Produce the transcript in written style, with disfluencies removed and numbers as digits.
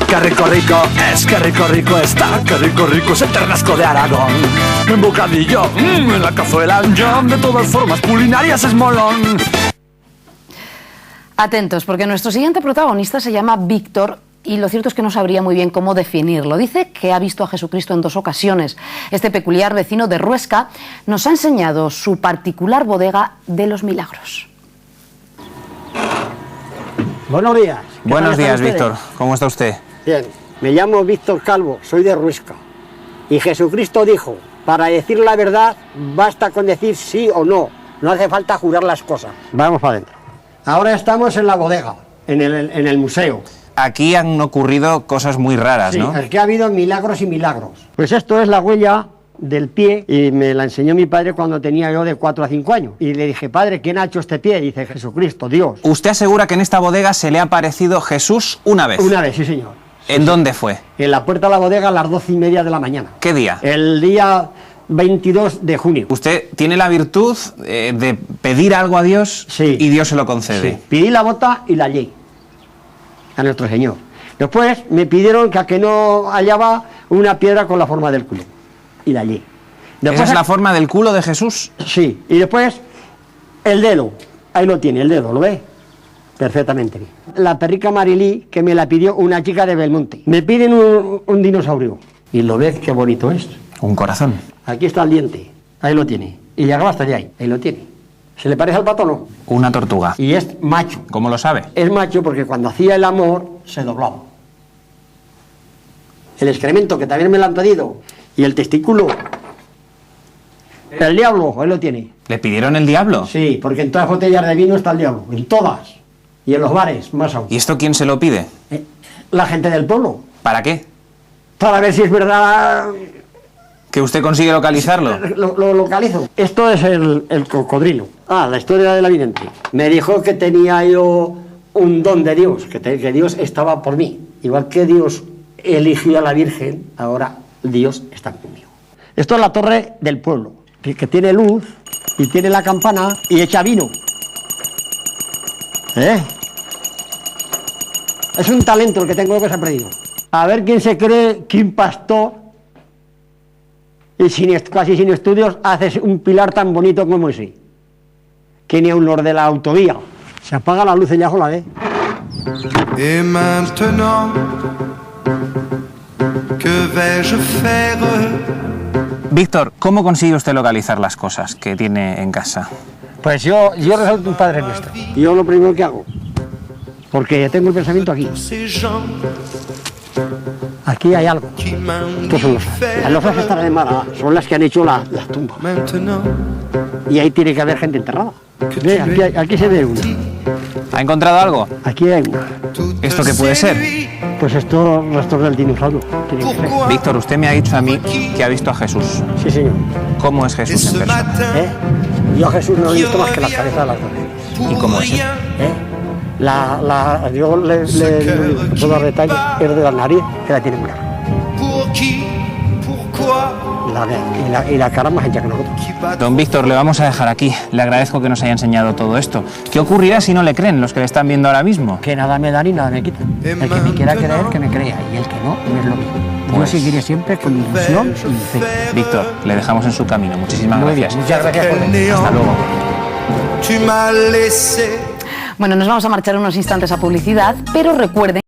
Qué rico es, qué rico está, qué rico es el ternasco de Aragón. En bocadillo, en la cazuela, ya de todas formas culinarias es molón. Atentos, porque nuestro siguiente protagonista se llama Víctor y lo cierto es que no sabría muy bien cómo definirlo. Dice que ha visto a Jesucristo en 2 ocasiones. Este peculiar vecino de Ruesca nos ha enseñado su particular bodega de los milagros. Buenos días. Buenos días, Víctor. ¿Cómo está usted? Bien, me llamo Víctor Calvo, soy de Ruesca. Y Jesucristo dijo, para decir la verdad basta con decir sí o no, no hace falta jurar las cosas. Vamos para adentro. Ahora estamos en la bodega, en el museo. Aquí han ocurrido cosas muy raras, Sí, ¿no? aquí ha habido milagros y milagros. Pues esto es la huella del pie y me la enseñó mi padre cuando tenía yo de 4 a 5 años. Y le dije, padre, ¿quién ha hecho este pie? Y dice, Jesucristo, Dios. Usted asegura que en esta bodega se le ha aparecido Jesús una vez. Una vez, sí señor. ¿En dónde fue? En la puerta de la bodega a las 12:30 de la mañana. ¿Qué día? El día 22 de junio. Usted tiene la virtud de pedir algo a Dios Sí. y Dios se lo concede. Sí. Pedí la bota y la hallé a nuestro Señor. Después me pidieron que a que no hallaba una piedra con la forma del culo. Y la hallé. Después, ¿Esa es la forma del culo de Jesús? Sí. Y después el dedo. Ahí lo tiene, el dedo, ¿lo ve? Perfectamente bien. La perrica Marilí, que me la pidió una chica de Belmonte. Me piden un dinosaurio. Y lo ves qué bonito es. Un corazón. Aquí está el diente. Ahí lo tiene. Y llegaba hasta allá. Ahí lo tiene. ¿Se le parece al pato o no? Una tortuga. Y es macho. ¿Cómo lo sabe? Es macho porque cuando hacía el amor se doblaba. El excremento, que también me lo han pedido, y el testículo. El diablo, ahí lo tiene. ¿Le pidieron el diablo? Sí, porque en todas las botellas de vino está el diablo, en todas. Y en los bares, más aún. ¿Y esto quién se lo pide? La gente del pueblo. ¿Para qué? Para ver si es verdad. ¿Que usted consigue localizarlo? Lo localizo. Esto es el cocodrilo. Ah, la historia del vidente. Me dijo que tenía yo un don de Dios, que Dios estaba por mí. Igual que Dios eligió a la Virgen, ahora Dios está conmigo. Esto es la torre del pueblo, que tiene luz y tiene la campana y echa vino. Es un talento el que tengo que se ha perdido. A ver quién se cree que un pastor y casi sin estudios hace un pilar tan bonito como ese, que ni a un de la autovía. Se apaga la luz y ya la ve. Et maintenant, que vais-je faire? Víctor, ¿cómo consigue usted localizar las cosas que tiene en casa? Pues yo resalto un Padre Nuestro. Yo lo primero que hago, porque tengo el pensamiento aquí. Aquí hay algo. Estos son las losas están de Málaga, son las que han hecho las tumbas. Y ahí tiene que haber gente enterrada. Ve, aquí se ve una. ¿Ha encontrado algo? Aquí hay una. ¿Esto qué puede ser? Pues esto restos del dinosaurio. Tiene que ser. Víctor, usted me ha dicho a mí que ha visto a Jesús. Sí, señor. ¿Cómo es Jesús en persona? Yo a Jesús no he visto más que la cabeza de las dos. ¿Y cómo es él? Yo le puedo dar detalles, es de la nariz, que la tiene muy larga. Y la cara más ancha que nosotros. Don Víctor, le vamos a dejar aquí. Le agradezco que nos haya enseñado todo esto. ¿Qué ocurrirá si no le creen los que le están viendo ahora mismo? Que nada me da ni nada me quita. El que me quiera creer, que me crea. Y el que no es lo mismo. Yo seguiré siempre con ilusión y fe. Víctor, le dejamos en su camino. Muchísimas Muy bien, gracias. muchas gracias por venir. Hasta luego. Bueno, nos vamos a marchar unos instantes a publicidad, pero recuerden